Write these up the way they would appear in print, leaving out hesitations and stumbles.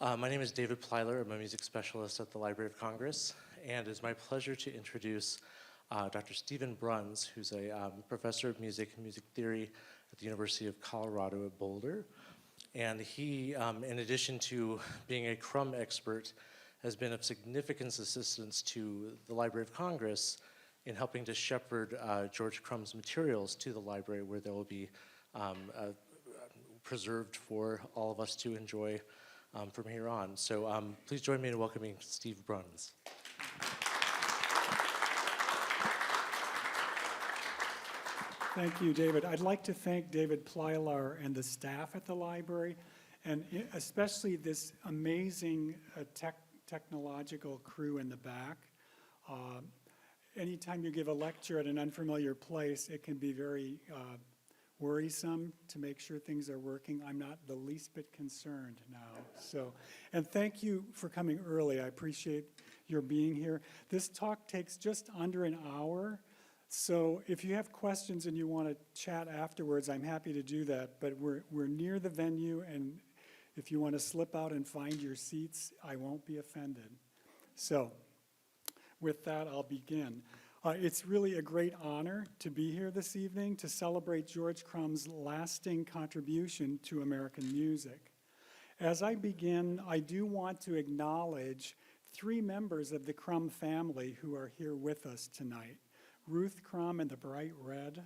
My name is David Plyler. I'm a music specialist at the Library of Congress, and it's my pleasure to introduce Dr. Stephen Bruns, who's a professor of music and music theory at the University of Colorado at Boulder. And he, in addition to being a Crumb expert, has been of significant assistance to the Library of Congress in helping to shepherd George Crumb's materials to the library, where they will be preserved for all of us to enjoy from here on. So please join me in welcoming Steve Bruns. Thank you, David. I'd like to thank David Plyler and the staff at the library, and especially this amazing technological crew in the back. Anytime you give a lecture at an unfamiliar place, it can be very worrisome to make sure things are working. I'm not the least bit concerned now. And thank you for coming early. I appreciate your being here. This talk takes just under an hour. So if you have questions and you want to chat afterwards, I'm happy to do that. But we're near the venue, and if you want to slip out and find your seats, I won't be offended. So with that, I'll begin. It's really a great honor to be here this evening to celebrate George Crumb's lasting contribution to American music. As I begin, I do want to acknowledge three members of the Crumb family who are here with us tonight. Ruth Crumb in the bright red.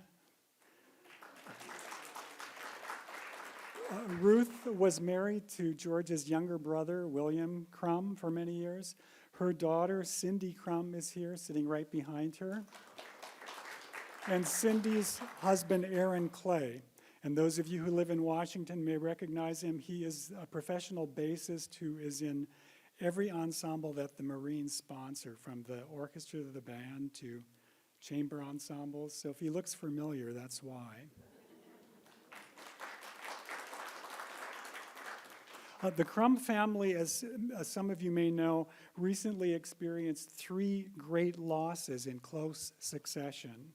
Ruth was married to George's younger brother, William Crumb, for many years. Her daughter, Cindy Crumb, is here, sitting right behind her. And Cindy's husband, Aaron Clay. And those of you who live in Washington may recognize him. He is a professional bassist who is in every ensemble that the Marines sponsor, from the orchestra to the band to chamber ensembles. So if he looks familiar, that's why. The Crumb family, as some of you may know, recently experienced three great losses in close succession.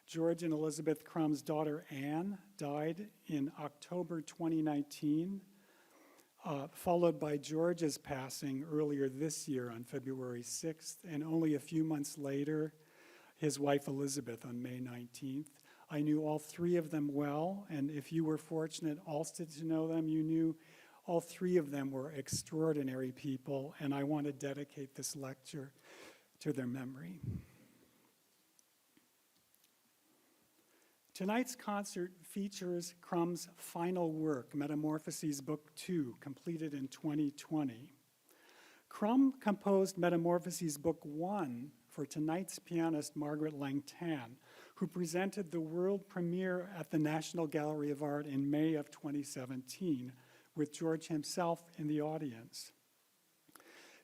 George and Elizabeth Crumb's daughter, Anne, died in October 2019, followed by George's passing earlier this year on February 6th, and only a few months later, his wife Elizabeth on May 19th. I knew all three of them well, and if you were fortunate also to know them, you knew all three of them were extraordinary people, and I want to dedicate this lecture to their memory. Tonight's concert features Crumb's final work, Metamorphoses Book 2, completed in 2020. Crumb composed Metamorphoses Book 1 for tonight's pianist Margaret Leng Tan, who presented the world premiere at the National Gallery of Art in May of 2017, with George himself in the audience.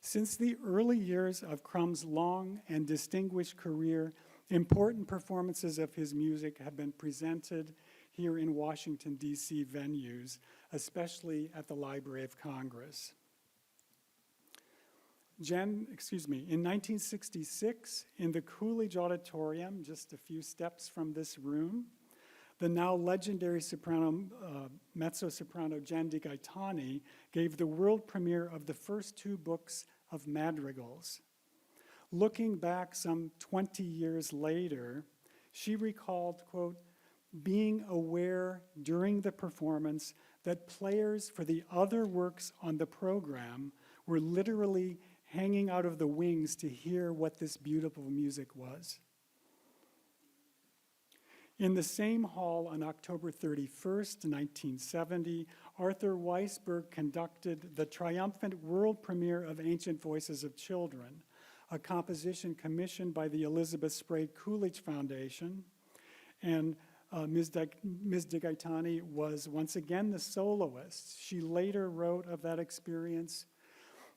Since the early years of Crumb's long and distinguished career, important performances of his music have been presented here in Washington, D.C. venues, especially at the Library of Congress. In 1966, in the Coolidge Auditorium, just a few steps from this room, the now legendary mezzo-soprano Jen DiGaetani gave the world premiere of the first two books of madrigals. Looking back some 20 years later, she recalled, quote, being aware during the performance that players for the other works on the program were literally hanging out of the wings to hear what this beautiful music was. In the same hall on October 31st, 1970, Arthur Weisberg conducted the triumphant world premiere of Ancient Voices of Children, a composition commissioned by the Elizabeth Sprague Coolidge Foundation. And Ms. DiGaetani was once again the soloist. She later wrote of that experience,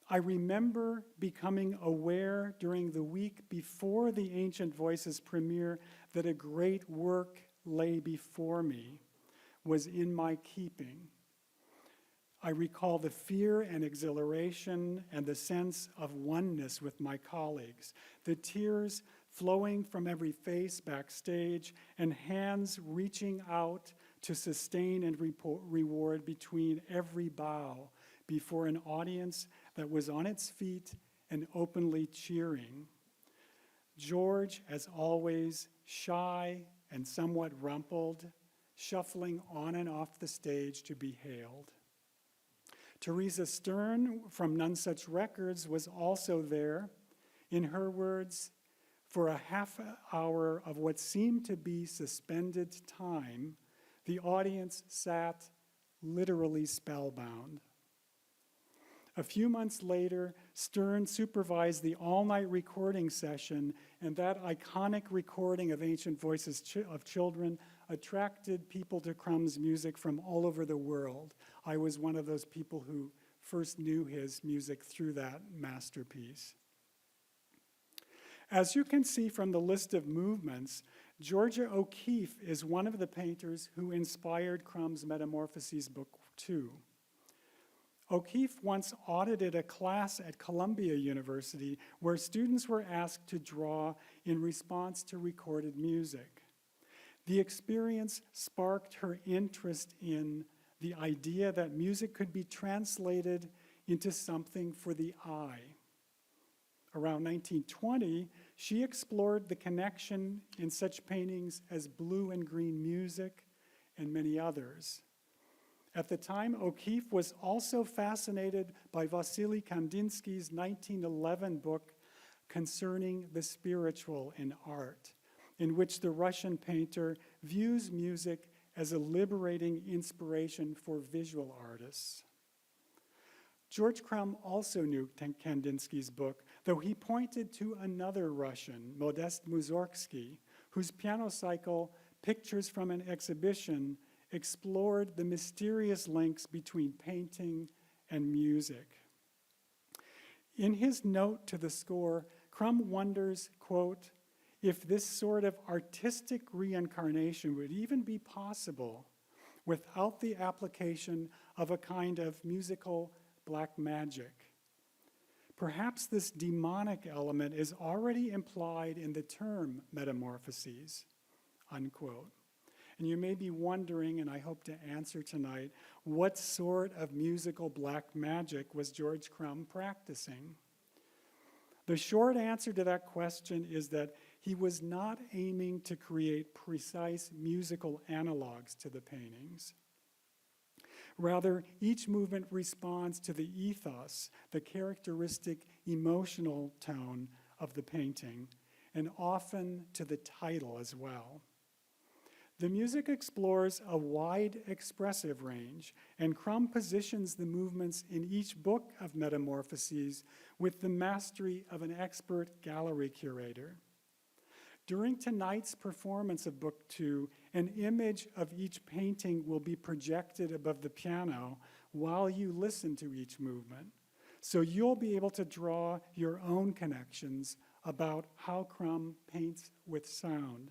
I remember becoming aware during the week before the Ancient Voices premiere that a great work lay before me, was in my keeping. I recall the fear and exhilaration and the sense of oneness with my colleagues, the tears flowing from every face backstage and hands reaching out to sustain and reward between every bow, before an audience that was on its feet and openly cheering. George, as always, shy and somewhat rumpled, shuffling on and off the stage to be hailed. Teresa Stern from None Such Records was also there. In her words, for a half hour of what seemed to be suspended time, the audience sat literally spellbound. A few months later, Stern supervised the all-night recording session, and that iconic recording of Ancient Voices of Children attracted people to Crumb's music from all over the world. I was one of those people who first knew his music through that masterpiece. As you can see from the list of movements, Georgia O'Keeffe is one of the painters who inspired Crumb's Metamorphoses Book 2. O'Keeffe once audited a class at Columbia University where students were asked to draw in response to recorded music. The experience sparked her interest in the idea that music could be translated into something for the eye. Around 1920, she explored the connection in such paintings as blue and green music and many others. At the time, O'Keeffe was also fascinated by Vasily Kandinsky's 1911 book concerning the spiritual in art, in which the Russian painter views music as a liberating inspiration for visual artists. George Crumb also knew Kandinsky's book, though he pointed to another Russian, Modest Mussorgsky, whose piano cycle, Pictures from an Exhibition, explored the mysterious links between painting and music. In his note to the score, Crumb wonders, quote, if this sort of artistic reincarnation would even be possible without the application of a kind of musical black magic. Perhaps this demonic element is already implied in the term metamorphoses, unquote. And you may be wondering, and I hope to answer tonight, what sort of musical black magic was George Crumb practicing? The short answer to that question is that he was not aiming to create precise musical analogs to the paintings. Rather, each movement responds to the ethos, the characteristic emotional tone of the painting, and often to the title as well. The music explores a wide expressive range, and Crumb positions the movements in each book of Metamorphoses with the mastery of an expert gallery curator. During tonight's performance of Book 2, an image of each painting will be projected above the piano while you listen to each movement. So you'll be able to draw your own connections about how Crumb paints with sound.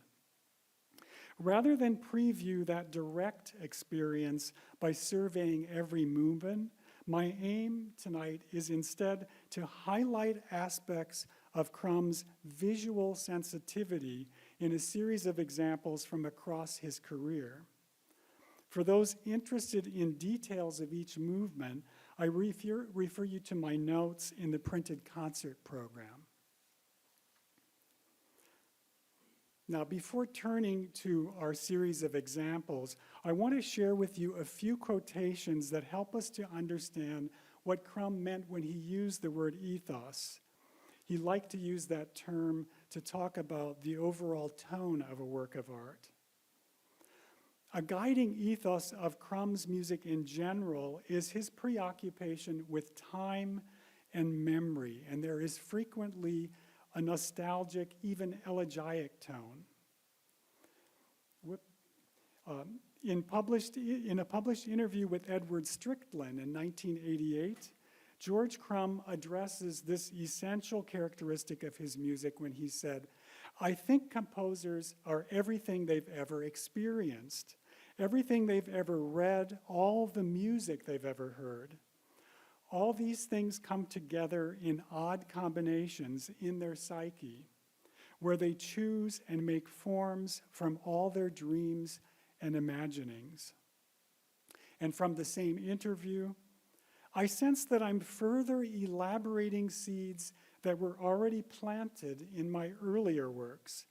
Rather than preview that direct experience by surveying every movement, my aim tonight is instead to highlight aspects of Crumb's visual sensitivity in a series of examples from across his career. For those interested in details of each movement, I refer you to my notes in the printed concert program. Now, before turning to our series of examples, I want to share with you a few quotations that help us to understand what Crumb meant when he used the word ethos. He liked to use that term to talk about the overall tone of a work of art. A guiding ethos of Crumb's music in general is his preoccupation with time and memory, and there is frequently a nostalgic, even elegiac tone. In a published interview with Edward Strickland in 1988, George Crumb addresses this essential characteristic of his music when he said, "I think composers are everything they've ever experienced, everything they've ever read, all the music they've ever heard. All these things come together in odd combinations in their psyche, where they choose and make forms from all their dreams and imaginings." And from the same interview, I sense that I'm further elaborating seeds that were already planted in my earlier works.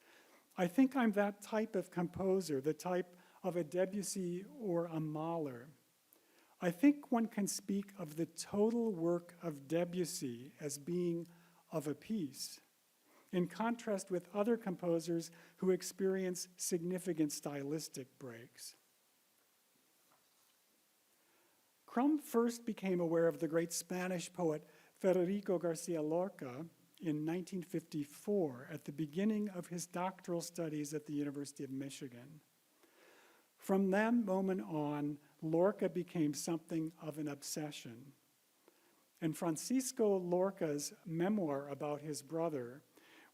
I think I'm that type of composer, the type of a Debussy or a Mahler. I think one can speak of the total work of Debussy as being of a piece, in contrast with other composers who experience significant stylistic breaks. Crumb first became aware of the great Spanish poet Federico Garcia Lorca in 1954 at the beginning of his doctoral studies at the University of Michigan. From that moment on, Lorca became something of an obsession. In Francisco Lorca's memoir about his brother,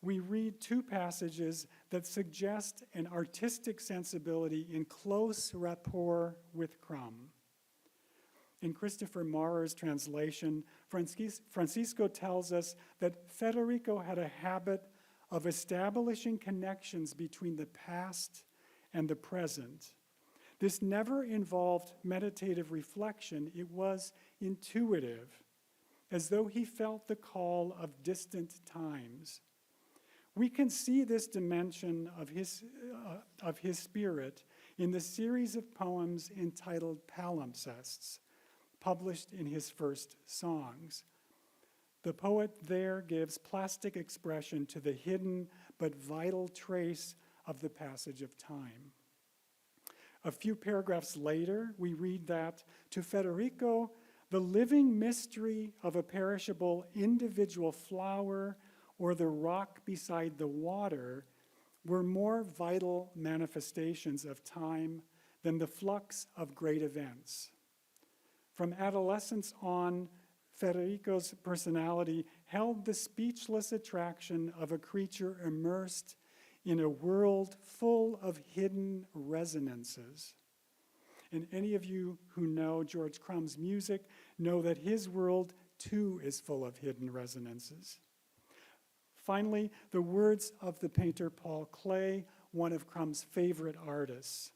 we read two passages that suggest an artistic sensibility in close rapport with Crumb. In Christopher Maurer's translation, Francisco tells us that Federico had a habit of establishing connections between the past and the present. This never involved meditative reflection. It was intuitive, as though he felt the call of distant times. We can see this dimension of his spirit in the series of poems entitled Palimpsests, published in his first songs. The poet there gives plastic expression to the hidden but vital trace of the passage of time. A few paragraphs later, we read that, to Federico, the living mystery of a perishable individual flower or the rock beside the water were more vital manifestations of time than the flux of great events. From adolescence on, Federico's personality held the speechless attraction of a creature immersed in a world full of hidden resonances. And any of you who know George Crumb's music know that his world too is full of hidden resonances. Finally, the words of the painter Paul Klee, one of Crumb's favorite artists,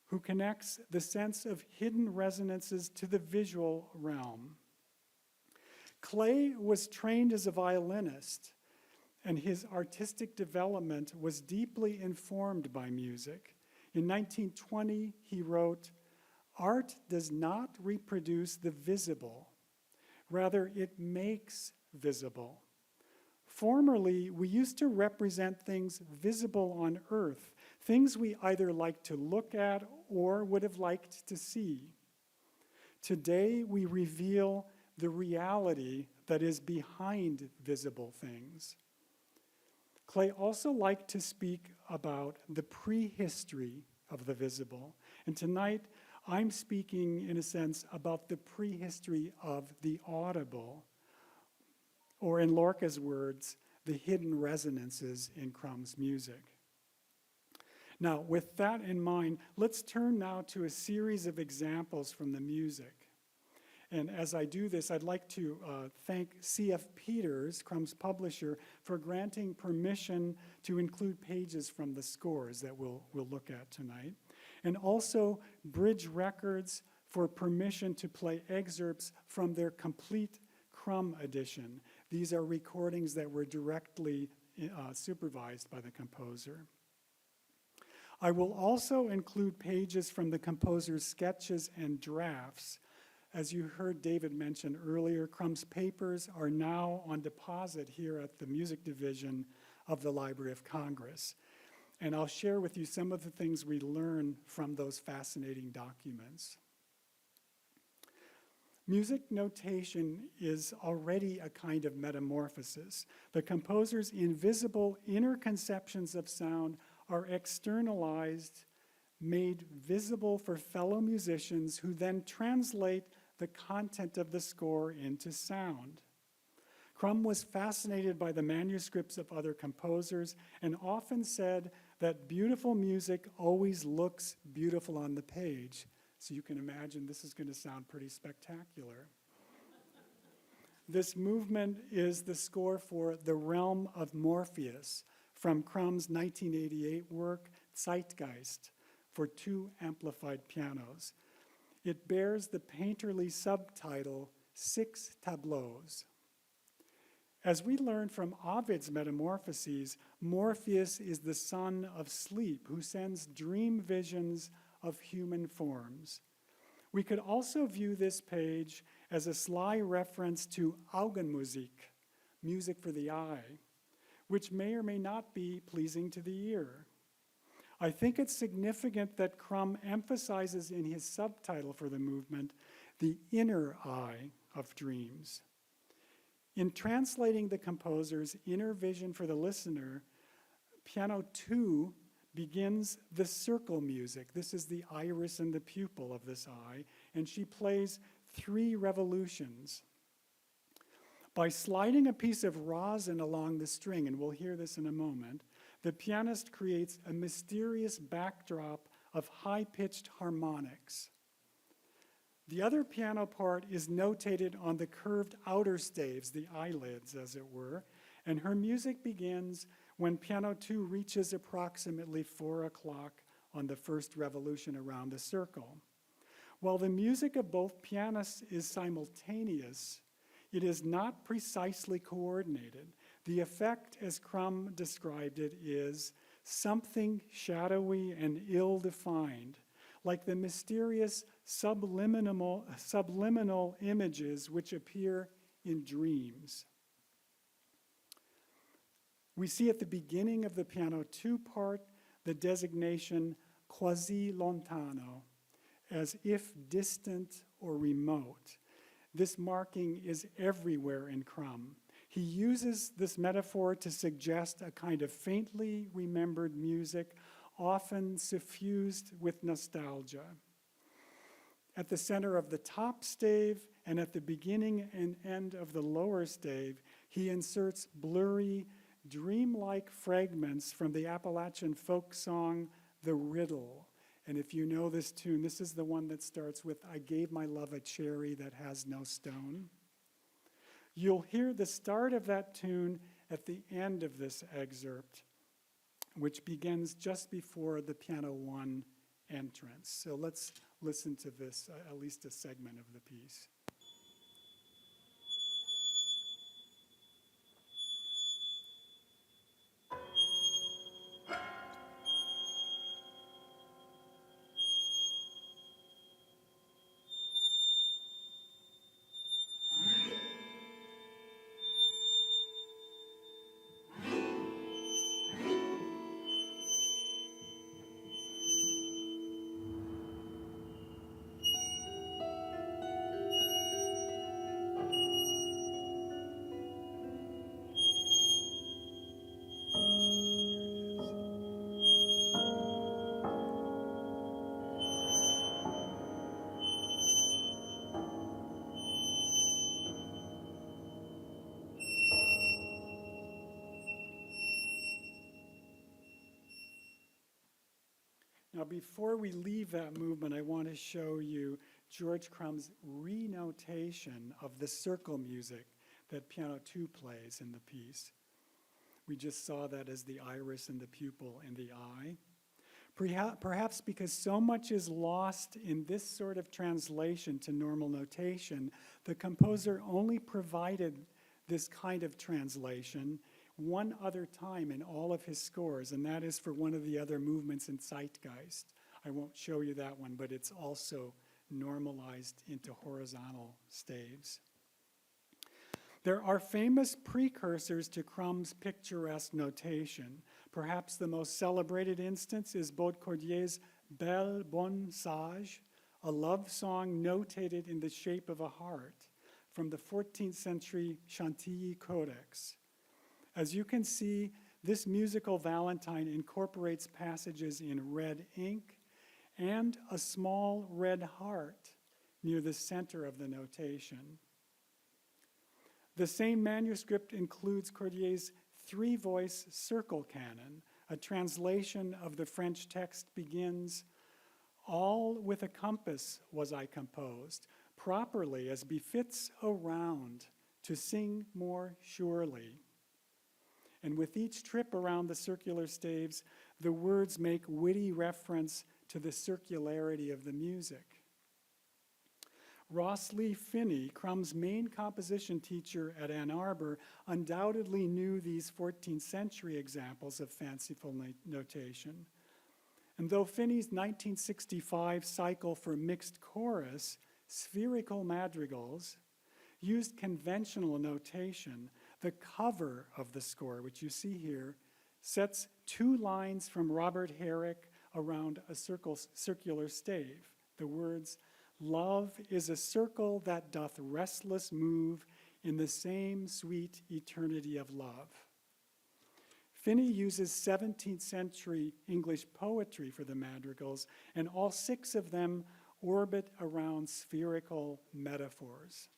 who connects the sense of hidden resonances to the visual realm. Klee was trained as a violinist, and his artistic development was deeply informed by music. In 1920, he wrote, "Art does not reproduce the visible. Rather, it makes visible. Formerly, we used to represent things visible on earth, things we either liked to look at or would have liked to see. Today, we reveal the reality that is behind visible things." Klee also liked to speak about the prehistory of the visible. And tonight, I'm speaking, in a sense, about the prehistory of the audible, or in Lorca's words, the hidden resonances in Crumb's music. Now, with that in mind, let's turn now to a series of examples from the music. And as I do this, I'd like to thank C.F. Peters, Crumb's publisher, for granting permission to include pages from the scores that we'll look at tonight. And also Bridge Records for permission to play excerpts from their complete Crumb edition. These are recordings that were directly supervised by the composer. I will also include pages from the composer's sketches and drafts. As you heard David mention earlier, Crumb's papers are now on deposit here at the Music Division of the Library of Congress. And I'll share with you some of the things we learn from those fascinating documents. Music notation is already a kind of metamorphosis. The composer's invisible inner conceptions of sound are externalized, made visible for fellow musicians who then translate the content of the score into sound. Crumb was fascinated by the manuscripts of other composers and often said that beautiful music always looks beautiful on the page. So you can imagine this is going to sound pretty spectacular. This movement is the score for The Realm of Morpheus from Crumb's 1988 work, Zeitgeist, for 2 amplified pianos. It bears the painterly subtitle, 6 tableaus. As we learn from Ovid's Metamorphoses, Morpheus is the son of sleep who sends dream visions of human forms. We could also view this page as a sly reference to Augenmusik, music for the eye, which may or may not be pleasing to the ear. I think it's significant that Crumb emphasizes in his subtitle for the movement the inner eye of dreams. In translating the composer's inner vision for the listener, Piano 2 begins the circle music. This is the iris and the pupil of this eye, and she plays 3 revolutions. By sliding a piece of rosin along the string, and we'll hear this in a moment, the pianist creates a mysterious backdrop of high-pitched harmonics. The other piano part is notated on the curved outer staves, the eyelids as it were, and her music begins when Piano 2 reaches approximately 4 o'clock on the first revolution around the circle. While the music of both pianists is simultaneous, it is not precisely coordinated. The effect, as Crumb described it, is something shadowy and ill-defined, like the mysterious subliminal images which appear in dreams. We see at the beginning of the Piano 2 part the designation quasi lontano, as if distant or remote. This marking is everywhere in Crumb. He uses this metaphor to suggest a kind of faintly remembered music, often suffused with nostalgia. At the center of the top stave and at the beginning and end of the lower stave, he inserts blurry, dreamlike fragments from the Appalachian folk song, The Riddle. And if you know this tune, this is the one that starts with, I gave my love a cherry that has no stone. You'll hear the start of that tune at the end of this excerpt, which begins just before the Piano 1 entrance. So let's listen to this, at least a segment of the piece. Now, before we leave that movement, I want to show you George Crumb's renotation of the circle music that Piano 2 plays in the piece. We just saw that as the iris and the pupil and the eye. Perhaps because so much is lost in this sort of translation to normal notation, the composer only provided this kind of translation one other time in all of his scores, and that is for one of the other movements in Zeitgeist. I won't show you that one, but it's also normalized into horizontal staves. There are famous precursors to Crumb's picturesque notation. Perhaps the most celebrated instance is Baudecordier's Belle Bonne Sage, a love song notated in the shape of a heart from the 14th century Chantilly Codex. As you can see, this musical valentine incorporates passages in red ink and a small red heart near the center of the notation. The same manuscript includes Cordier's 3-voice circle canon. A translation of the French text begins, "All with a compass was I composed, properly as befits a round, to sing more surely." And with each trip around the circular staves, the words make witty reference to the circularity of the music. Ross Lee Finney, Crumb's main composition teacher at Ann Arbor, undoubtedly knew these 14th century examples of fanciful notation. And though Finney's 1965 cycle for mixed chorus, spherical madrigals, used conventional notation, the cover of the score, which you see here, sets 2 lines from Robert Herrick around a circular stave. The words, "Love is a circle that doth restless move in the same sweet eternity of love." Finney uses 17th century English poetry for the madrigals, and all 6 of them orbit around spherical metaphors.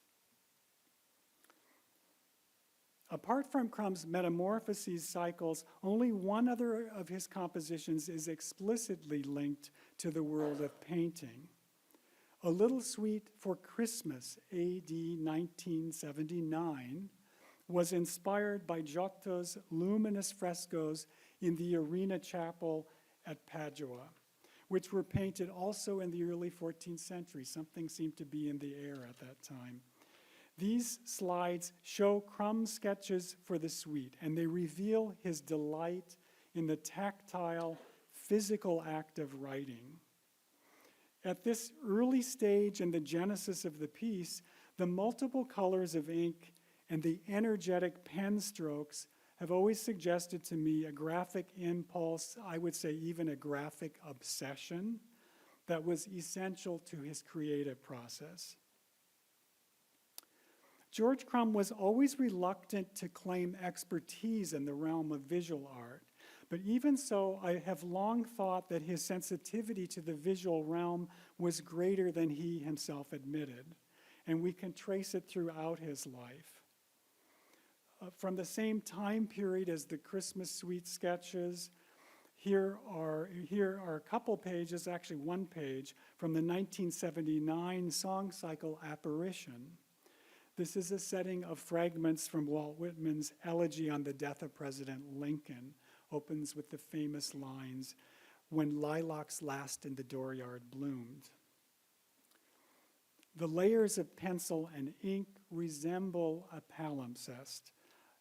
Apart from Crumb's Metamorphoses cycles, only one other of his compositions is explicitly linked to the world of painting. A Little Suite for Christmas, AD 1979, was inspired by Giotto's luminous frescoes in the Arena Chapel at Padua, which were painted also in the early 14th century. Something seemed to be in the air at that time. These slides show Crumb's sketches for the suite, and they reveal his delight in the tactile, physical act of writing. At this early stage in the genesis of the piece, the multiple colors of ink and the energetic pen strokes have always suggested to me a graphic impulse, I would say even a graphic obsession, that was essential to his creative process. George Crumb was always reluctant to claim expertise in the realm of visual art, but even so, I have long thought that his sensitivity to the visual realm was greater than he himself admitted, and we can trace it throughout his life. From the same time period as the Christmas Suite sketches, here are a couple pages, actually one page, from the 1979 song cycle Apparition. This is a setting of fragments from Walt Whitman's Elegy on the Death of President Lincoln. Opens with the famous lines, "When lilacs last in the dooryard bloomed." The layers of pencil and ink resemble a palimpsest,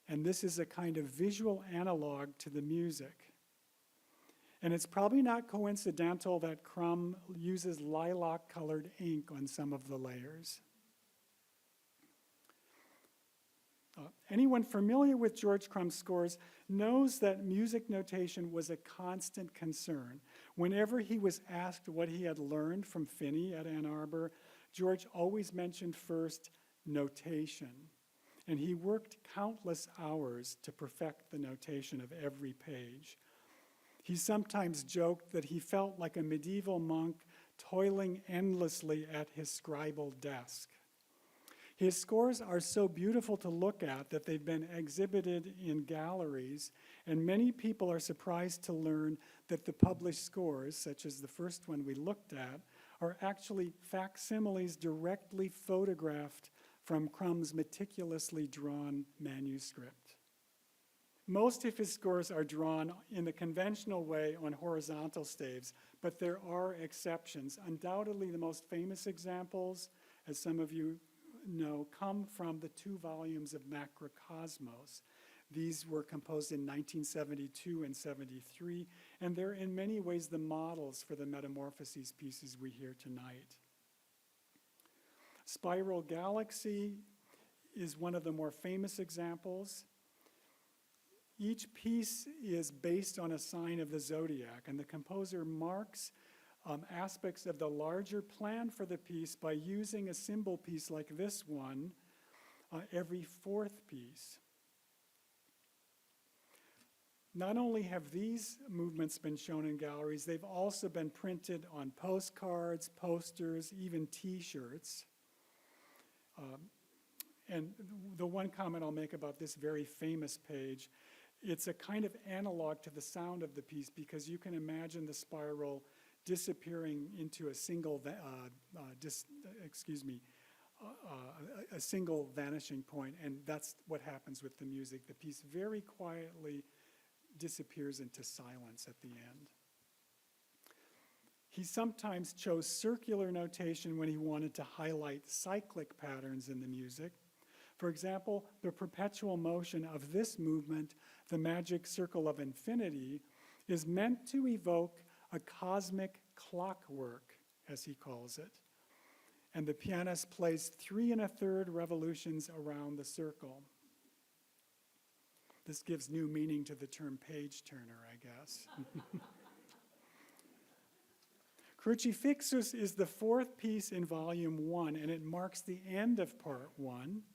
and this is a kind of visual analog to the music. And it's probably not coincidental that Crumb uses lilac-colored ink on some of the layers. Anyone familiar with George Crumb's scores knows that music notation was a constant concern. Whenever he was asked what he had learned from Finney at Ann Arbor, George always mentioned first notation. And he worked countless hours to perfect the notation of every page. He sometimes joked that he felt like a medieval monk toiling endlessly at his scribal desk. His scores are so beautiful to look at that they've been exhibited in galleries, and many people are surprised to learn that the published scores, such as the first one we looked at, are actually facsimiles directly photographed from Crumb's meticulously drawn manuscript. Most of his scores are drawn in the conventional way on horizontal staves, but there are exceptions. Undoubtedly, the most famous examples, as some of you know, come from the 2 volumes of Macrocosmos. These were composed in 1972 and 73, and they're in many ways the models for the Metamorphoses pieces we hear tonight. Spiral Galaxy is one of the more famous examples. Each piece is based on a sign of the zodiac, and the composer marks aspects of the larger plan for the piece by using a symbol piece like this one every 4th piece. Not only have these movements been shown in galleries, they've also been printed on postcards, posters, even t-shirts. And the one comment I'll make about this very famous page, it's a kind of analog to the sound of the piece, because you can imagine the spiral disappearing into a single, a single vanishing point, and that's what happens with the music. The piece very quietly disappears into silence at the end. He sometimes chose circular notation when he wanted to highlight cyclic patterns in the music. For example, the perpetual motion of this movement, the magic circle of infinity, is meant to evoke a cosmic clockwork, as he calls it. And the pianist plays 3 1/3 revolutions around the circle. This gives new meaning to the term page turner, I guess. Crucifixus is the 4th piece in volume 1, and it marks the end of part 1.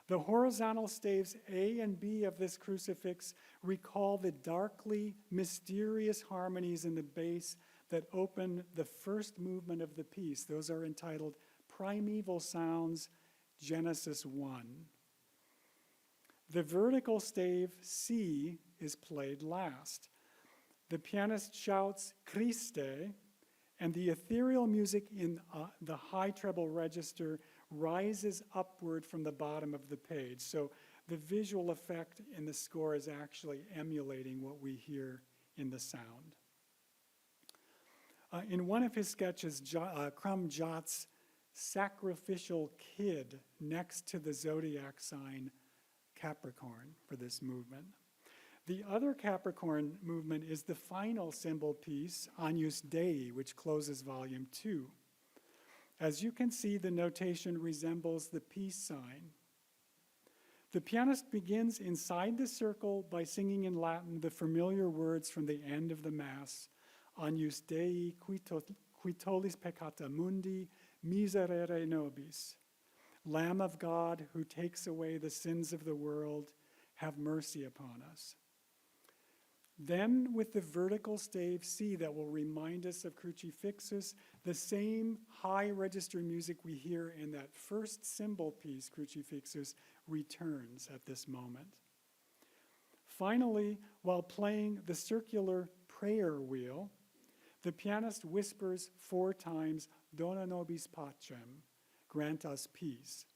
The horizontal staves A and B of this crucifix recall the darkly mysterious harmonies in the bass that open the first movement of the piece. Those are entitled Primeval Sounds, Genesis 1. The vertical stave C is played last. The pianist shouts Christe, and the ethereal music in the high treble register rises upward from the bottom of the page. So the visual effect in the score is actually emulating what we hear in the sound. In one of his sketches, Crumb jots sacrificial kid next to the zodiac sign Capricorn for this movement. The other Capricorn movement is the final symbol piece, Agnus Dei, which closes volume 2. As you can see, the notation resembles the peace sign. The pianist begins inside the circle by singing in Latin the familiar words from the end of the Mass, Agnus Dei, qui tollis peccata mundi, miserere nobis. Lamb of God, who takes away the sins of the world, have mercy upon us. Then, with the vertical stave C that will remind us of Crucifixus, the same high register music we hear in that first symbol piece, Crucifixus, returns at this moment. Finally, while playing the circular prayer wheel, the pianist whispers 4 times, Dona nobis pacem, grant us peace.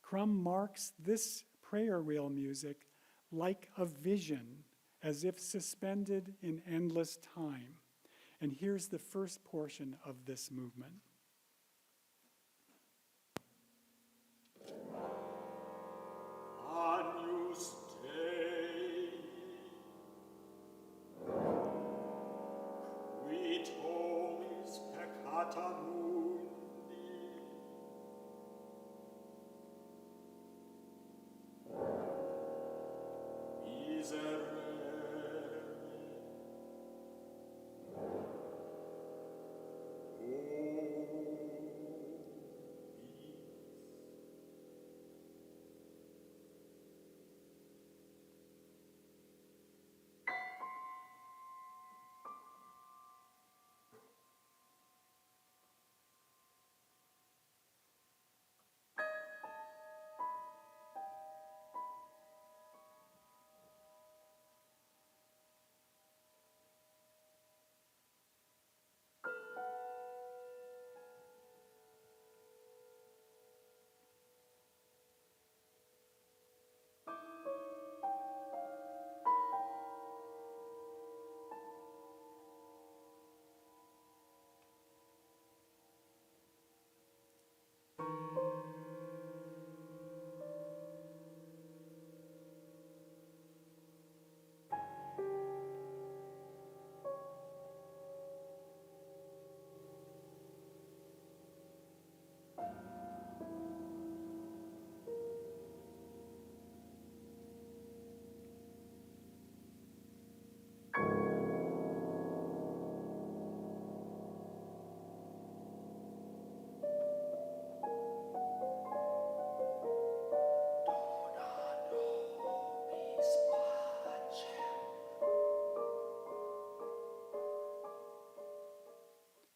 Crumb marks this prayer wheel music like a vision, as if suspended in endless time. And here's the first portion of this movement. Agnus Dei, qui tollis peccata mundi, miserere.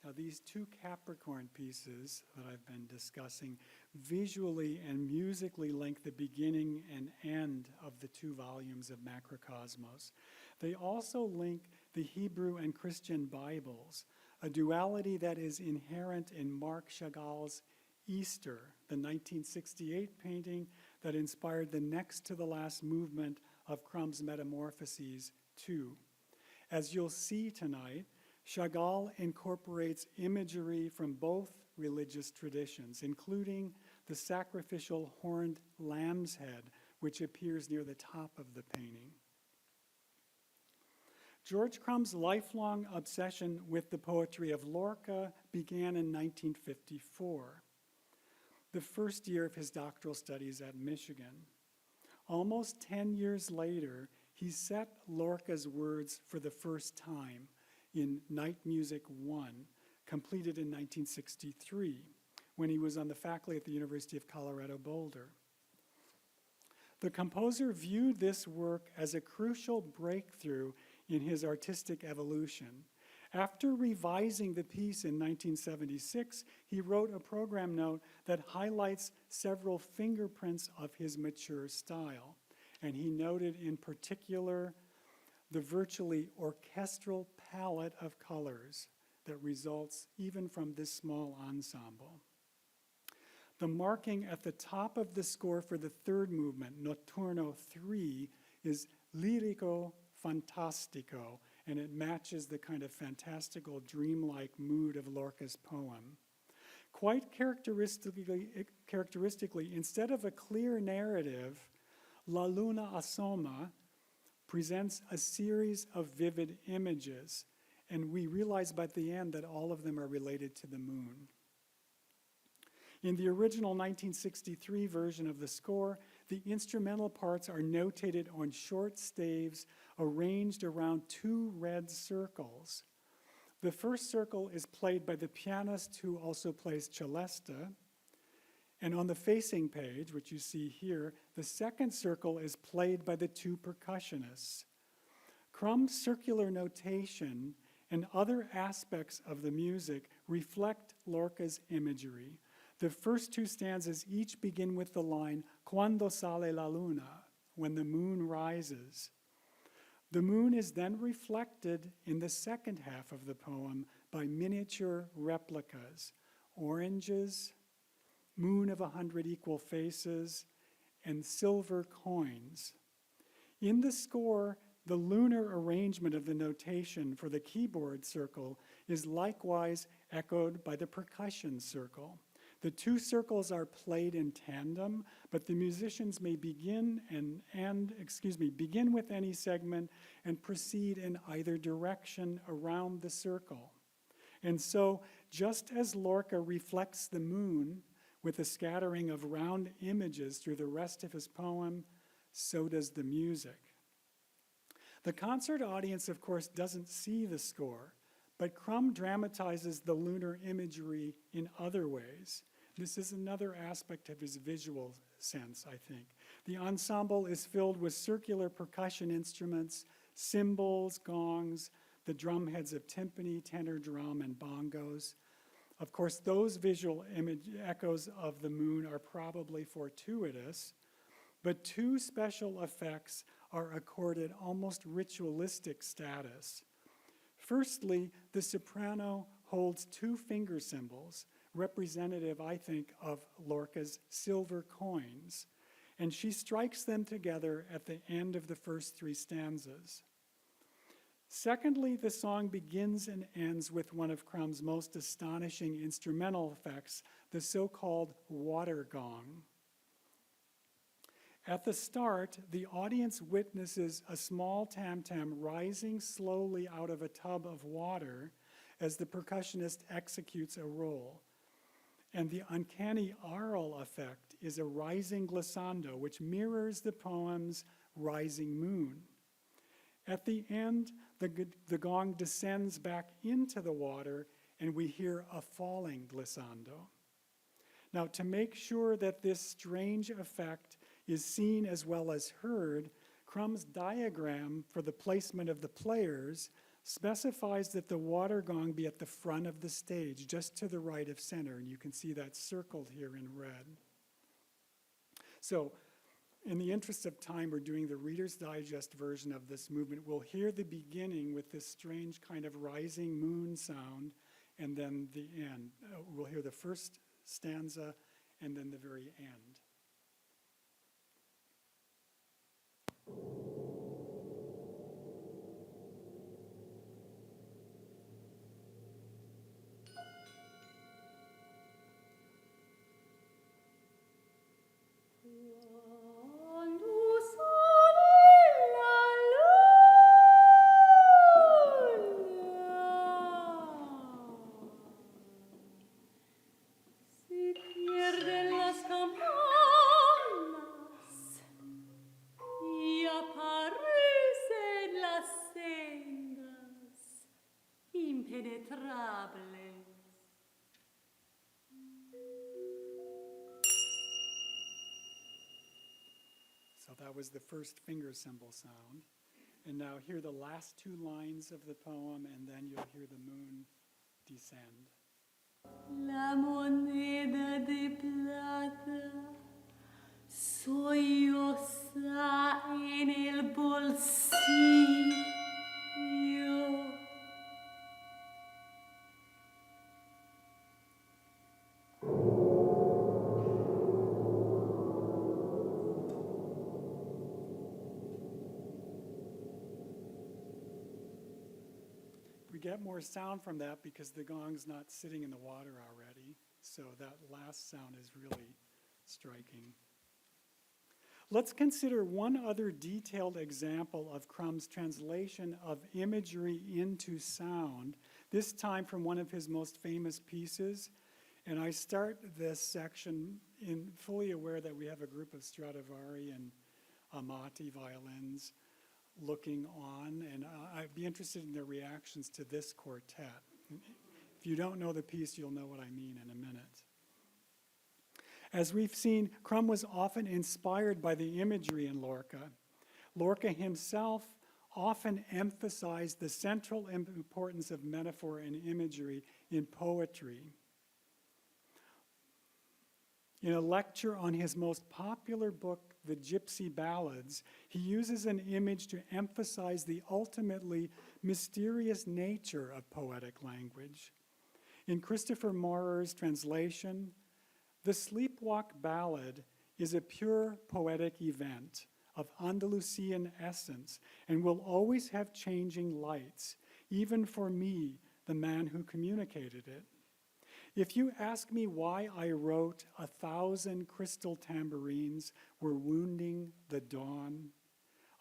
Now, these 2 Capricorn pieces that I've been discussing visually and musically link the beginning and end of the 2 volumes of Macrocosmos. They also link the Hebrew and Christian Bibles, a duality that is inherent in Marc Chagall's Easter, the 1968 painting that inspired the next to the last movement of Crumb's Metamorphoses 2. As you'll see tonight, Chagall incorporates imagery from both religious traditions, including the sacrificial horned lamb's head, which appears near the top of the painting. George Crumb's lifelong obsession with the poetry of Lorca began in 1954, the first year of his doctoral studies at Michigan. Almost 10 years later, he set Lorca's words for the first time in Night Music 1, completed in 1963, when he was on the faculty at the University of Colorado Boulder. The composer viewed this work as a crucial breakthrough in his artistic evolution. After revising the piece in 1976, he wrote a program note that highlights several fingerprints of his mature style. And he noted in particular the virtually orchestral palette of colors that results even from this small ensemble. The marking at the top of the score for the third movement, Notturno 3, is lirico fantastico, and it matches the kind of fantastical, dreamlike mood of Lorca's poem. Quite characteristically, instead of a clear narrative, La Luna Asoma presents a series of vivid images, and we realize by the end that all of them are related to the moon. In the original 1963 version of the score, the instrumental parts are notated on short staves arranged around two red circles. The first circle is played by the pianist who also plays celesta, and on the facing page, which you see here, the second circle is played by the two percussionists. Crumb's circular notation and other aspects of the music reflect Lorca's imagery. The first two stanzas each begin with the line, Cuando sale la luna, when the moon rises. The moon is then reflected in the second half of the poem by miniature replicas, oranges, moon of 100 equal faces, and silver coins. In the score, the lunar arrangement of the notation for the keyboard circle is likewise echoed by the percussion circle. The two circles are played in tandem, but the musicians may begin with any segment and proceed in either direction around the circle. And so, just as Lorca reflects the moon with a scattering of round images through the rest of his poem, so does the music. The concert audience, of course, doesn't see the score, but Crumb dramatizes the lunar imagery in other ways. This is another aspect of his visual sense, I think. The ensemble is filled with circular percussion instruments, cymbals, gongs, the drum heads of timpani, tenor drum, and bongos. Of course, those visual echoes of the moon are probably fortuitous, but two special effects are accorded almost ritualistic status. Firstly, the soprano holds two finger cymbals, representative, I think, of Lorca's silver coins, and she strikes them together at the end of the first three stanzas. Secondly, the song begins and ends with one of Crumb's most astonishing instrumental effects, the so-called water gong. At the start, the audience witnesses a small tam-tam rising slowly out of a tub of water as the percussionist executes a roll. And the uncanny aural effect is a rising glissando, which mirrors the poem's rising moon. At the end, the gong descends back into the water, and we hear a falling glissando. Now, to make sure that this strange effect is seen as well as heard, Crumb's diagram for the placement of the players specifies that the water gong be at the front of the stage, just to the right of center, and you can see that circled here in red. So, in the interest of time, we're doing the Reader's Digest version of this movement. We'll hear the beginning with this strange kind of rising moon sound, and then the end. We'll hear the first stanza and then the very end. impenetrables. So that was the first finger symbol sound. And now hear the last two lines of the poem, and then you'll hear the moon descend. La moneda de plata solloza en el bolsillo. We get more sound from that because the gong's not sitting in the water already. So that last sound is really striking. Let's consider one other detailed example of Crumb's translation of imagery into sound, this time from one of his most famous pieces. And I start this section in fully aware that we have a group of Stradivari and Amati violins looking on, and I'd be interested in their reactions to this quartet. If you don't know the piece, you'll know what I mean in a minute. As we've seen, Crumb was often inspired by the imagery in Lorca. Lorca himself often emphasized the central importance of metaphor and imagery in poetry. In a lecture on his most popular book, The Gypsy Ballads, he uses an image to emphasize the ultimately mysterious nature of poetic language. In Christopher Maurer's translation, the Sleepwalk Ballad is a pure poetic event of Andalusian essence and will always have changing lights, even for me, the man who communicated it. If you ask me why I wrote 1,000 crystal tambourines were wounding the dawn,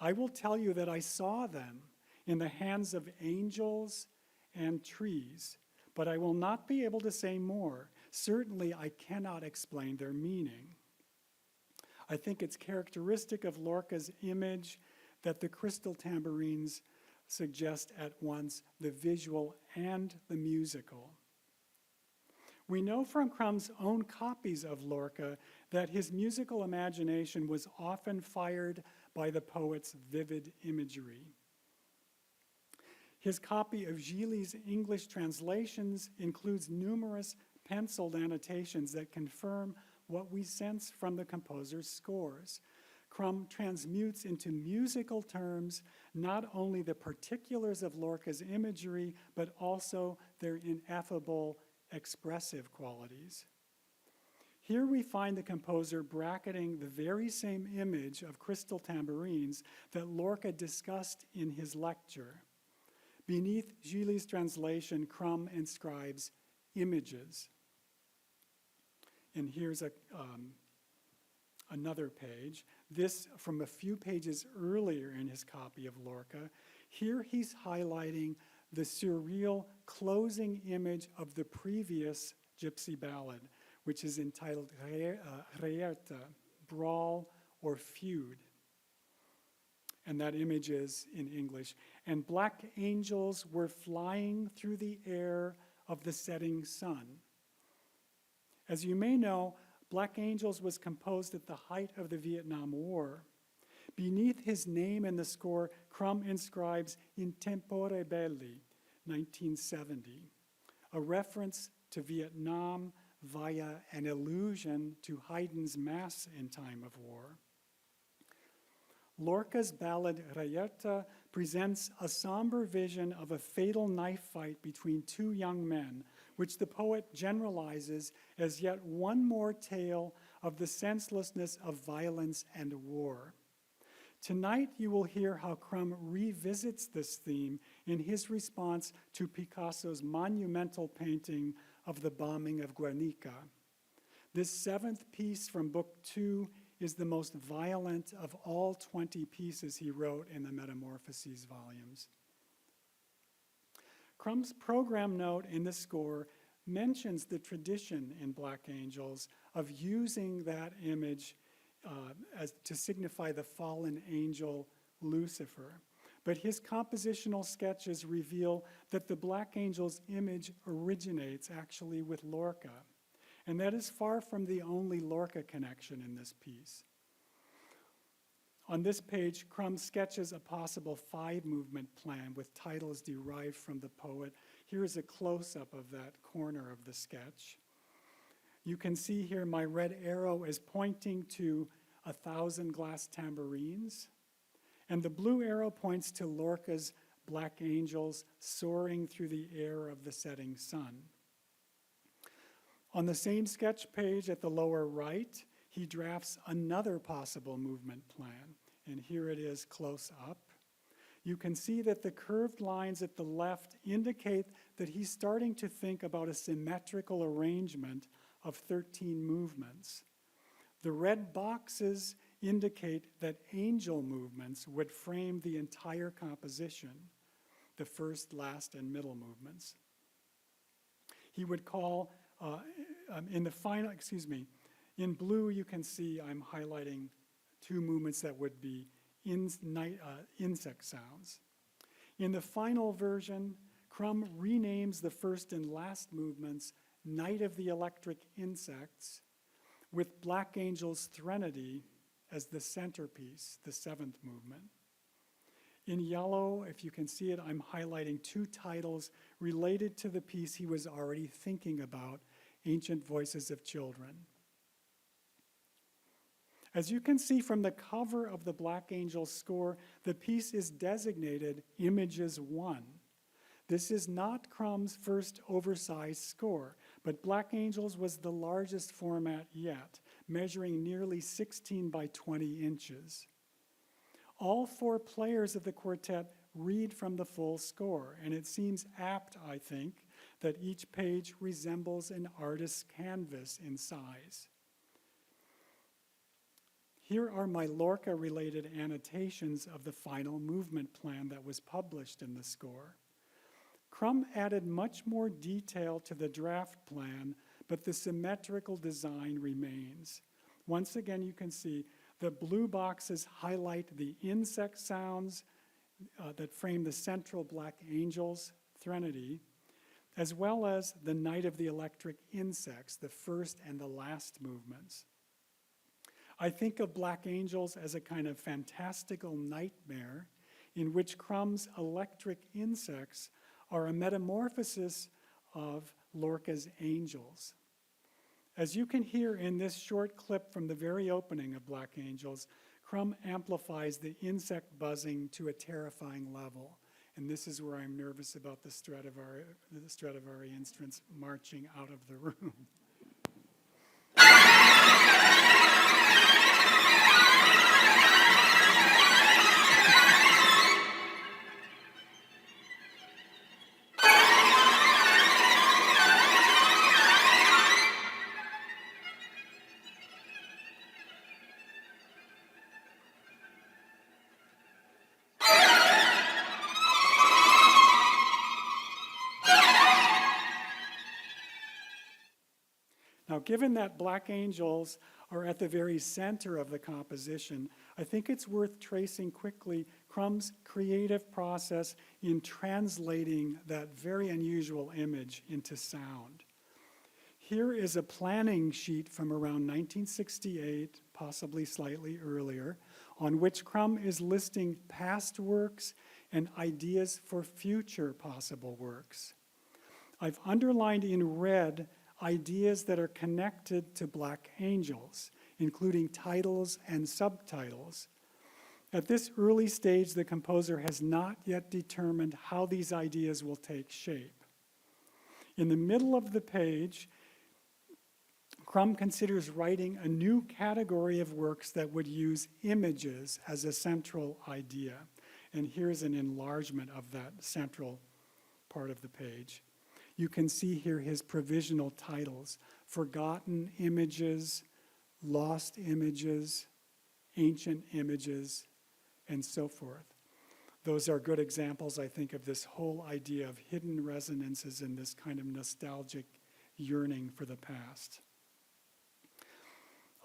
I will tell you that I saw them in the hands of angels and trees, but I will not be able to say more. Certainly, I cannot explain their meaning. I think it's characteristic of Lorca's image that the crystal tambourines suggest at once the visual and the musical. We know from Crumb's own copies of Lorca that his musical imagination was often fired by the poet's vivid imagery. His copy of Gilli's English translations includes numerous penciled annotations that confirm what we sense from the composer's scores. Crumb transmutes into musical terms not only the particulars of Lorca's imagery, but also their ineffable expressive qualities. Here we find the composer bracketing the very same image of crystal tambourines that Lorca discussed in his lecture. Beneath Gilli's translation, Crumb inscribes images. And here's another page. This from a few pages earlier in his copy of Lorca. Here he's highlighting the surreal closing image of the previous Gypsy Ballad, which is entitled Reierta, Brawl or Feud. And that image is in English. And black angels were flying through the air of the setting sun. As you may know, Black Angels was composed at the height of the Vietnam War. Beneath his name in the score, Crumb inscribes In Tempore Belli, 1970, a reference to Vietnam via an allusion to Haydn's Mass in Time of War. Lorca's ballad Reierta presents a somber vision of a fatal knife fight between two young men, which the poet generalizes as yet one more tale of the senselessness of violence and war. Tonight you will hear how Crumb revisits this theme in his response to Picasso's monumental painting of the bombing of Guernica. This seventh piece from Book 2 is the most violent of all 20 pieces he wrote in the Metamorphoses volumes. Crumb's program note in the score mentions the tradition in Black Angels of using that image as to signify the fallen angel Lucifer. but his compositional sketches reveal that the Black Angel's image originates actually with Lorca, and that is far from the only Lorca connection in this piece. On this page, Crumb sketches a possible 5-movement plan with titles derived from the poet. Here is a close-up of that corner of the sketch. You can see here my red arrow is pointing to 1,000 glass tambourines, and the blue arrow points to Lorca's Black Angels soaring through the air of the setting sun. On the same sketch page at the lower right, he drafts another possible movement plan, and here it is close up. You can see that the curved lines at the left indicate that he's starting to think about a symmetrical arrangement of 13 movements. The red boxes indicate that angel movements would frame the entire composition, the first, last, and middle movements. He would call, in blue you can see I'm highlighting 2 movements that would be insect sounds. In the final version, Crumb renames the first and last movements Night of the Electric Insects, with Black Angel's Threnody as the centerpiece, the 7th movement. In yellow, if you can see it, I'm highlighting 2 titles related to the piece he was already thinking about, Ancient Voices of Children. As you can see from the cover of the Black Angel score, the piece is designated Images 1. This is not Crumb's first oversized score, but Black Angels was the largest format yet, measuring nearly 16 by 20 inches. All 4 players of the quartet read from the full score, and it seems apt, I think, that each page resembles an artist's canvas in size. Here are my Lorca-related annotations of the final movement plan that was published in the score. Crumb added much more detail to the draft plan, but the symmetrical design remains. Once again, you can see the blue boxes highlight the insect sounds that frame the central Black Angels Threnody, as well as the Night of the Electric Insects, the first and the last movements. I think of Black Angels as a kind of fantastical nightmare in which Crumb's electric insects are a metamorphosis of Lorca's angels. As you can hear in this short clip from the very opening of Black Angels, Crumb amplifies the insect buzzing to a terrifying level. And this is where I'm nervous about the Stradivari instruments marching out of the room. Now, given that Black Angels are at the very center of the composition, I think it's worth tracing quickly Crumb's creative process in translating that very unusual image into sound. Here is a planning sheet from around 1968, possibly slightly earlier, on which Crumb is listing past works and ideas for future possible works. I've underlined in red ideas that are connected to Black Angels, including titles and subtitles. At this early stage, the composer has not yet determined how these ideas will take shape. In the middle of the page, Crumb considers writing a new category of works that would use images as a central idea. And here's an enlargement of that central part of the page. You can see here his provisional titles: Forgotten Images, Lost Images, Ancient Images, and so forth. Those are good examples, I think, of this whole idea of hidden resonances and this kind of nostalgic yearning for the past.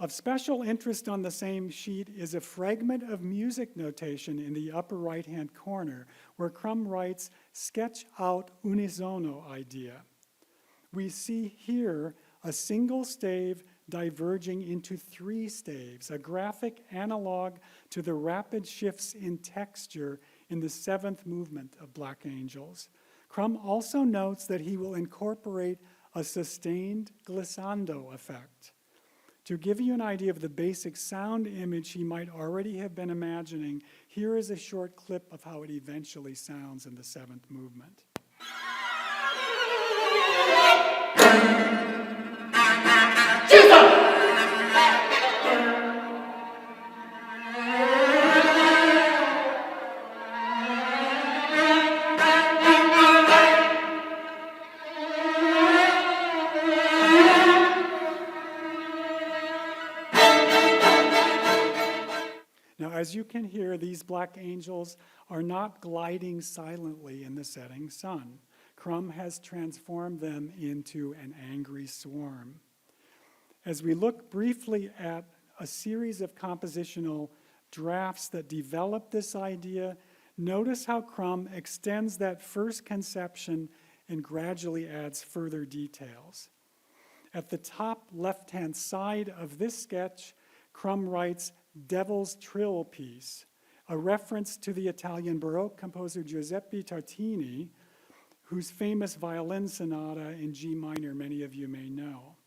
Of special interest on the same sheet is a fragment of music notation in the upper right-hand corner, where Crumb writes, "Sketch out unisono idea." We see here a single stave diverging into 3 staves, a graphic analog to the rapid shifts in texture in the 7th movement of Black Angels. Crumb also notes that he will incorporate a sustained glissando effect. To give you an idea of the basic sound image he might already have been imagining, here is a short clip of how it eventually sounds in the 7th movement. Now, as you can hear, these Black Angels are not gliding silently in the setting sun. Crumb has transformed them into an angry swarm. As we look briefly at a series of compositional drafts that develop this idea, notice how Crumb extends that first conception and gradually adds further details. At the top left-hand side of this sketch, Crumb writes Devil's Trill Piece, a reference to the Italian Baroque composer Giuseppe Tartini, whose famous violin sonata in G minor many of you may know.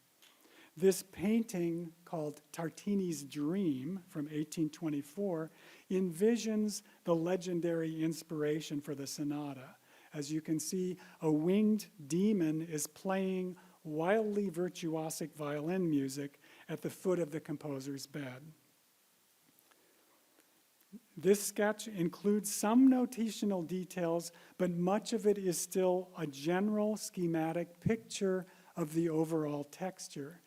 This painting, called Tartini's Dream from 1824, envisions the legendary inspiration for the sonata. As you can see, a winged demon is playing wildly virtuosic violin music at the foot of the composer's bed. This sketch includes some notational details, but much of it is still a general schematic picture of the overall texture.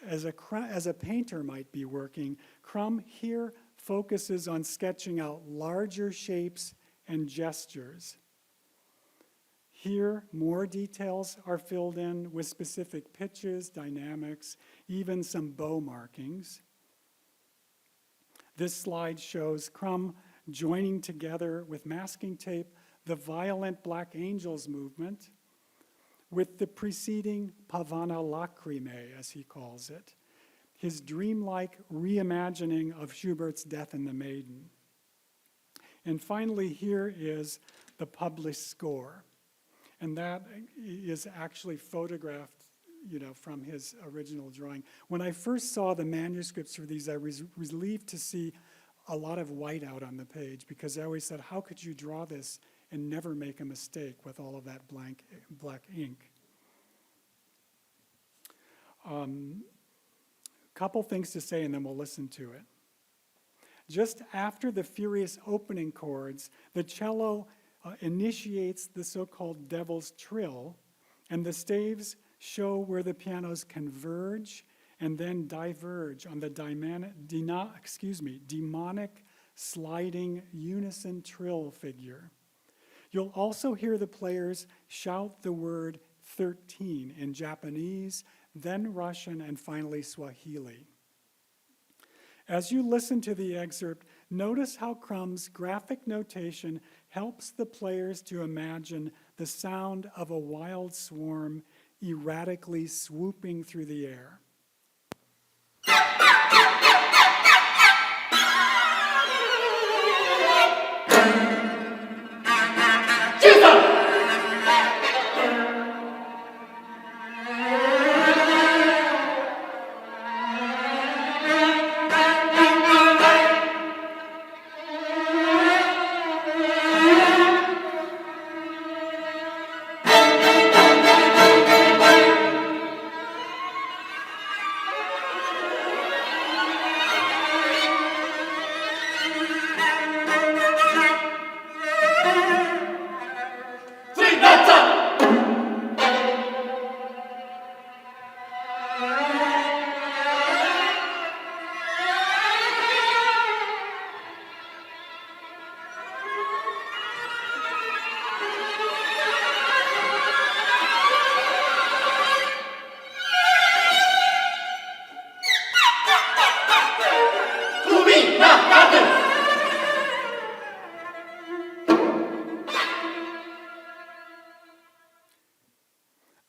As a painter might be working, Crumb here focuses on sketching out larger shapes and gestures. Here, more details are filled in with specific pitches, dynamics, even some bow markings. This slide shows Crumb joining together with masking tape the violent Black Angels movement with the preceding Pavana Lacrimae, as he calls it, his dreamlike reimagining of Schubert's Death and the Maiden. And finally, here is the published score. And that is actually photographed, from his original drawing. When I first saw the manuscripts for these, I was relieved to see a lot of white out on the page, because I always said, how could you draw this and never make a mistake with all of that black ink? Couple things to say, and then we'll listen to it. Just after the furious opening chords, the cello initiates the so-called Devil's Trill, and the staves show where the pianos converge and then diverge on the demonic sliding unison trill figure. You'll also hear the players shout the word 13 in Japanese, then Russian, and finally Swahili. As you listen to the excerpt, notice how Crumb's graphic notation helps the players to imagine the sound of a wild swarm erratically swooping through the air.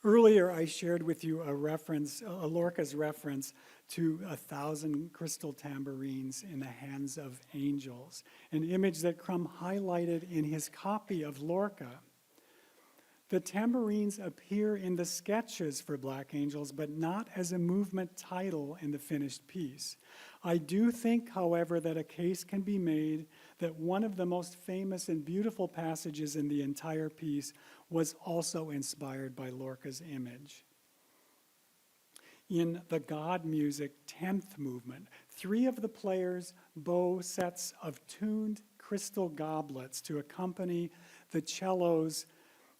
Earlier, I shared with you a Lorca's reference to 1,000 crystal tambourines in the hands of angels, an image that Crumb highlighted in his copy of Lorca. The tambourines appear in the sketches for Black Angels, but not as a movement title in the finished piece. I do think, however, that a case can be made that one of the most famous and beautiful passages in the entire piece was also inspired by Lorca's image. In the God Music 10th movement, 3 of the players bow sets of tuned crystal goblets to accompany the cello's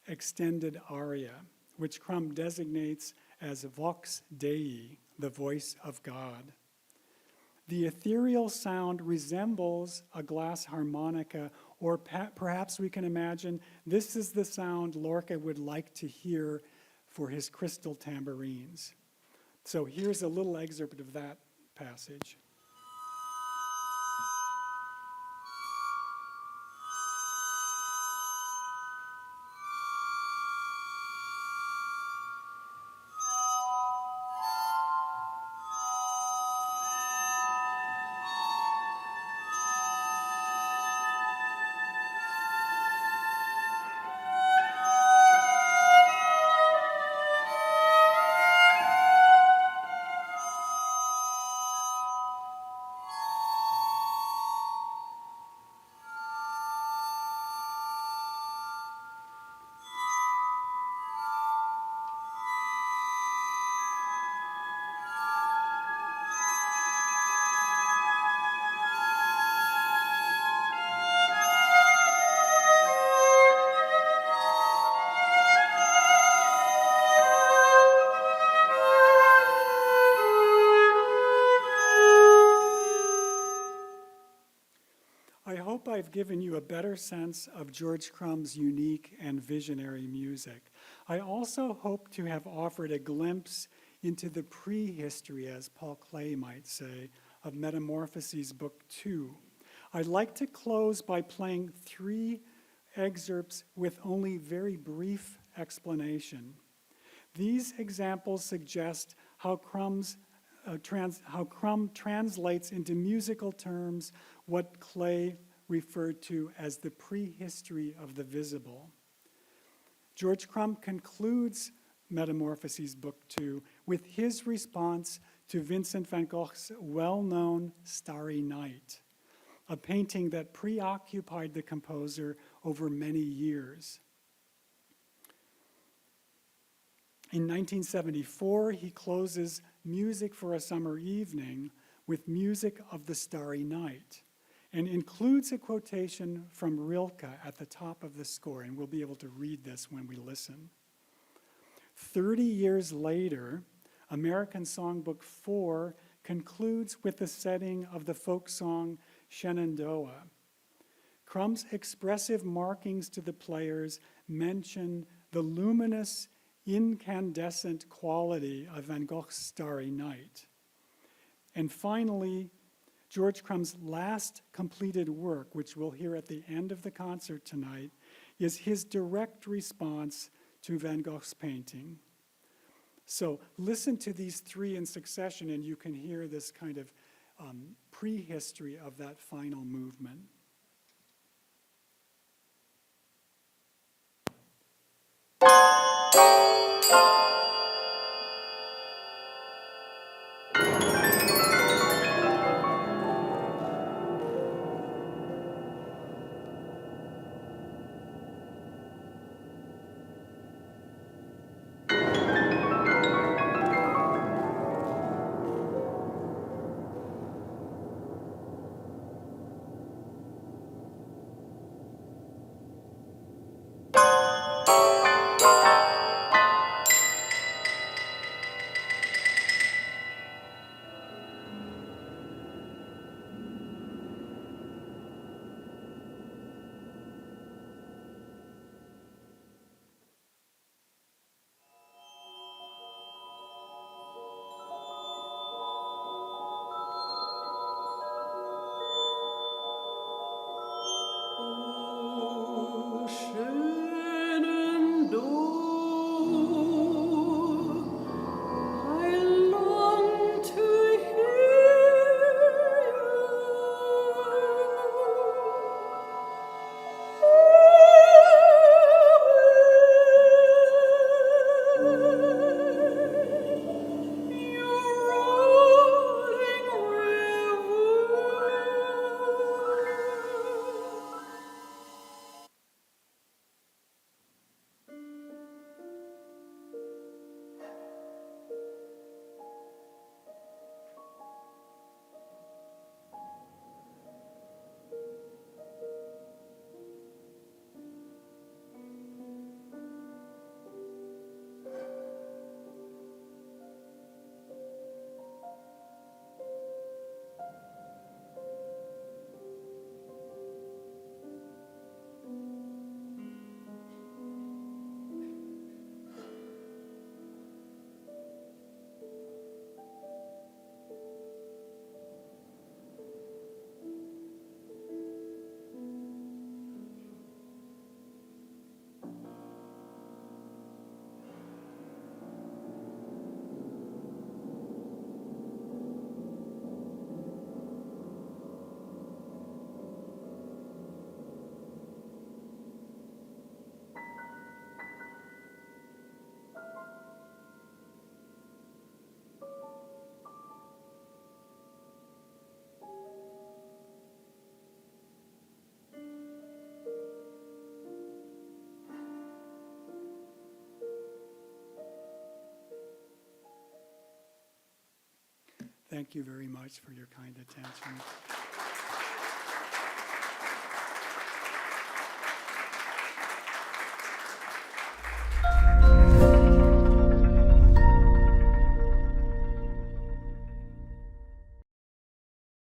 extended aria, which Crumb designates as Vox Dei, the voice of God. The ethereal sound resembles a glass harmonica, or perhaps we can imagine this is the sound Lorca would like to hear for his crystal tambourines. So here's a little excerpt of that passage. I hope I've given you a better sense of George Crumb's unique and visionary music. I also hope to have offered a glimpse into the prehistory, as Paul Clay might say, of Metamorphoses Book 2. I'd like to close by playing 3 excerpts with only very brief explanation. These examples suggest how Crumb translates into musical terms what Clay referred to as the prehistory of the visible. George Crumb concludes Metamorphoses Book 2 with his response to Vincent van Gogh's well-known Starry Night, a painting that preoccupied the composer over many years. In 1974, he closes Music for a Summer Evening with Music of the Starry Night, and includes a quotation from Rilke at the top of the score, and we'll be able to read this when we listen. 30 years later, American Songbook 4 concludes with the setting of the folk song Shenandoah. Crumb's expressive markings to the players mention the luminous, incandescent quality of Van Gogh's Starry Night. And finally, George Crumb's last completed work, which we'll hear at the end of the concert tonight, is his direct response to Van Gogh's painting. So listen to these 3 in succession, and you can hear this kind of prehistory of that final movement. Thank you very much for your kind attention.